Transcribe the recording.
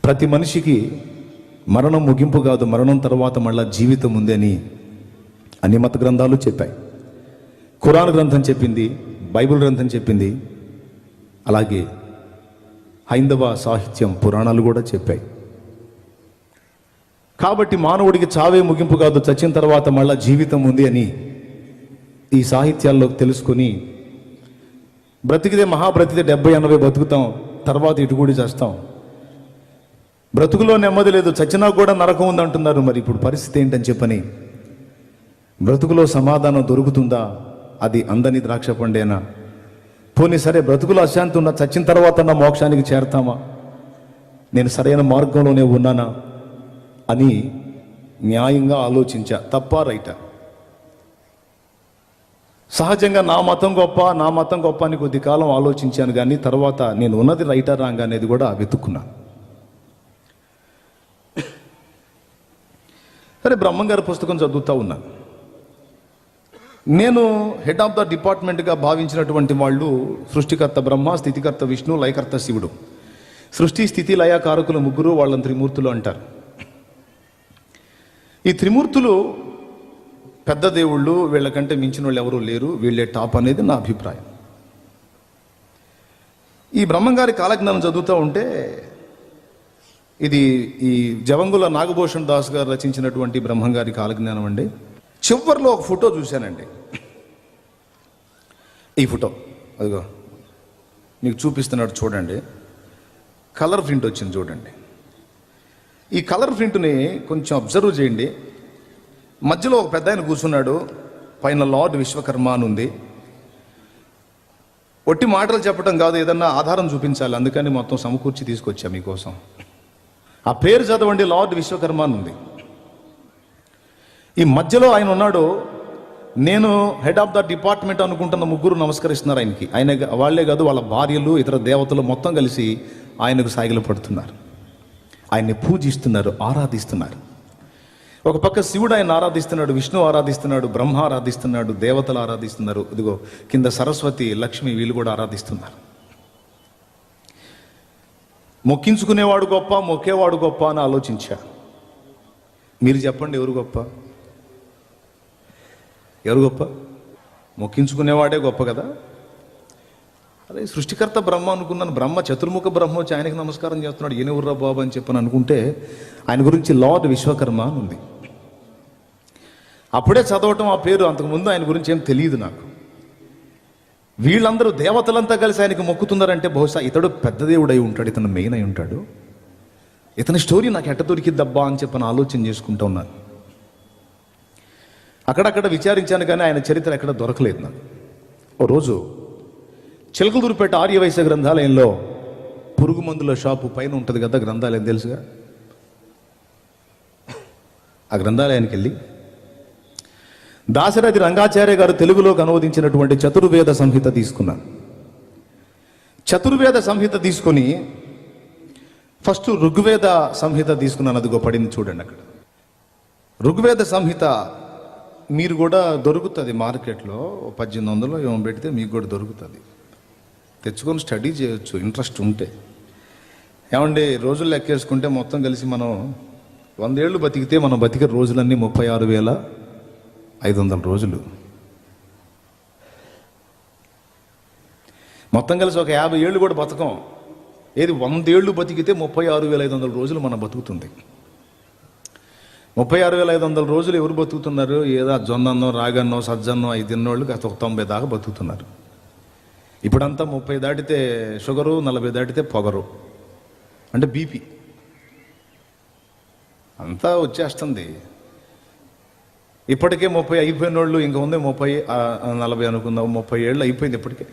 ప్రతి మనిషికి మరణం ముగింపు కాదు, మరణం తర్వాత మళ్ళా జీవితం ఉంది అని అన్ని మత గ్రంథాలు చెప్పాయి. ఖురాన్ గ్రంథం చెప్పింది, బైబిల్ గ్రంథం చెప్పింది, అలాగే హైందవ సాహిత్యం పురాణాలు కూడా చెప్పాయి. కాబట్టి మానవుడికి చావే ముగింపు కాదు, చచ్చిన తర్వాత మళ్ళా జీవితం ఉంది అని ఈ సాహిత్యాల్లో తెలుసుకొని బ్రతికితే మహాబ్రతికితే 70-80 బతుకుతాం, తర్వాత ఇటు కూడా చేస్తాం. బ్రతుకులో నెమ్మది లేదు, చచ్చినా కూడా నరకం ఉందంటున్నారు. మరి ఇప్పుడు పరిస్థితి ఏంటని చెప్పని బ్రతుకులో సమాధానం దొరుకుతుందా? అది అందని ద్రాక్ష పండేనా? పోనీ సరే, బ్రతుకులో అశాంతి ఉన్నా చచ్చిన తర్వాత నా మోక్షానికి చేరతామా? నేను సరైన మార్గంలోనే ఉన్నానా అని న్యాయంగా ఆలోచించా. తప్ప రైటా? సహజంగా నా మతం గొప్ప అని కొద్ది కాలం ఆలోచించాను, కానీ తర్వాత నేను ఉన్నది రైటా రాంగ్ అనేది కూడా వెతుక్కున్నాను. సరే, బ్రహ్మంగారి పుస్తకం చదువుతూ ఉన్నాను. నేను హెడ్ ఆఫ్ ద డిపార్ట్మెంట్గా భావించినటువంటి వాళ్ళు సృష్టికర్త బ్రహ్మ, స్థితికర్త విష్ణు, లయకర్త శివుడు. సృష్టి స్థితి లయ కారకులు ముగ్గురు, వాళ్ళని త్రిమూర్తులు అంటారు. ఈ త్రిమూర్తులు పెద్ద దేవుళ్ళు, వీళ్ళకంటే మించిన వాళ్ళు ఎవరూ లేరు, వీళ్ళే టాప్ అనేది నా అభిప్రాయం. ఈ బ్రహ్మంగారి కాలజ్ఞానం చదువుతూ ఉంటే, ఇది ఈ జవంగుల నాగభూషణ్ దాస్ గారు రచించినటువంటి బ్రహ్మంగారి కాలజ్ఞానం అండి. చివరిలో ఒక ఫోటో చూశానండి. ఈ ఫోటో అదిగో మీకు చూపిస్తున్నాడు చూడండి. కలర్ ప్రింట్ వచ్చింది చూడండి. ఈ కలర్ ప్రింట్ని కొంచెం అబ్జర్వ్ చేయండి. మధ్యలో ఒక పెద్ద ఆయన కూర్చున్నాడు, పైన లార్డ్ విశ్వకర్మ అని ఉంది. ఒట్టి మాటలు చెప్పడం కాదు, ఏదన్నా ఆధారం చూపించాలి, అందుకని మొత్తం సమకూర్చి తీసుకొచ్చా మీకోసం. ఆ పేరు చదవండి, లార్డ్ విశ్వకర్మ అని ఉంది. ఈ మధ్యలో ఆయన ఉన్నాడు. నేను హెడ్ ఆఫ్ ద డిపార్ట్మెంట్ అనుకుంటున్న ముగ్గురు నమస్కరిస్తున్నారు ఆయనకి. ఆయన వాళ్లే కాదు, వాళ్ళ భార్యలు, ఇతర దేవతలు మొత్తం కలిసి ఆయనకు సాగిలు పడుతున్నారు, ఆయన్ని పూజిస్తున్నారు, ఆరాధిస్తున్నారు. ఒక పక్క శివుడు ఆయన ఆరాధిస్తున్నాడు, విష్ణు ఆరాధిస్తున్నాడు, బ్రహ్మ ఆరాధిస్తున్నాడు, దేవతలు ఆరాధిస్తున్నారు. ఇదిగో కింద సరస్వతి, లక్ష్మి, వీళ్ళు కూడా ఆరాధిస్తున్నారు. మొక్కించుకునేవాడు గొప్ప, మొక్కేవాడు గొప్ప అని ఆలోచించా. మీరు చెప్పండి, ఎవరు గొప్ప? ఎవరు గొప్ప? మొక్కించుకునేవాడే గొప్ప కదా. అదే సృష్టికర్త బ్రహ్మ అనుకున్నాను. బ్రహ్మ చతుర్ముఖ బ్రహ్మ వచ్చి ఆయనకి నమస్కారం చేస్తున్నాడు, ఈయనెవర్రా బాబు అని చెప్పని అనుకుంటే ఆయన గురించి లార్డ్ విశ్వకర్మ అని ఉంది. అప్పుడే చదవటం ఆ పేరు, అంతకుముందు ఆయన గురించి ఏం తెలియదు నాకు. వీళ్ళందరూ దేవతలంతా కలిసి ఆయనకి మొక్కుతున్నారంటే బహుశా ఇతడు పెద్ద దేవుడు అయి ఉంటాడు, ఇతను మెయిన్ అయి ఉంటాడు. ఇతని స్టోరీ నాకు ఎట్ట దొరికిద్దబ్బా అని చెప్పని ఆలోచన చేసుకుంటూ ఉన్నాను. అక్కడక్కడ విచారించాను, కానీ ఆయన చరిత్ర ఎక్కడ దొరకలేదు నాకు. ఓ రోజు చిలకలూరుపేట ఆర్యవైశ్య గ్రంథాలయంలో పురుగు మందుల షాపు పైన ఉంటుంది కదా గ్రంథాలయం, తెలుసుగా. ఆ గ్రంథాలయానికి వెళ్ళి దాశరథి రంగాచార్య గారు తెలుగులోకి అనువదించినటువంటి చతుర్వేద సంహిత తీసుకున్నాను. చతుర్వేద సంహిత తీసుకొని ఫస్ట్ ఋగ్వేద సంహిత తీసుకున్నాను. అదిగో పడింది చూడండి అక్కడ. ఋగ్వేద సంహిత మీరు కూడా దొరుకుతుంది మార్కెట్లో, 1800 ఏమో పెడితే మీకు కూడా దొరుకుతుంది. తెచ్చుకొని స్టడీ చేయొచ్చు ఇంట్రెస్ట్ ఉంటే. ఏమండి, రోజులు లెక్కేసుకుంటే మొత్తం కలిసి మనం 100 ఏళ్ళు బతికితే మనం బతికే రోజులన్నీ 36,500 రోజులు. మొత్తం కలిసి ఒక 50 ఏళ్ళు కూడా బతకం. ఏది 100 ఏళ్ళు బతికితే 36,500 రోజులు మనం బతుకుతుంది. 36,500 రోజులు ఎవరు బతుకుతున్నారు? ఏదో జొన్నన్నో, రాగన్నో, సజ్జన్నో అవి తిన్నోళ్ళు కాస్త 90 దాకా బతుకుతున్నారు. ఇప్పుడంతా 30 దాటితే షుగరు, 40 దాటితే పొగరు, అంటే బీపీ అంతా వచ్చేస్తుంది. ఇప్పటికే 30 అయిపోయిన వాళ్ళు ఇంకా ఉంది 30, 40 అనుకుందాం. 30 ఏళ్ళు అయిపోయింది ఇప్పటికే.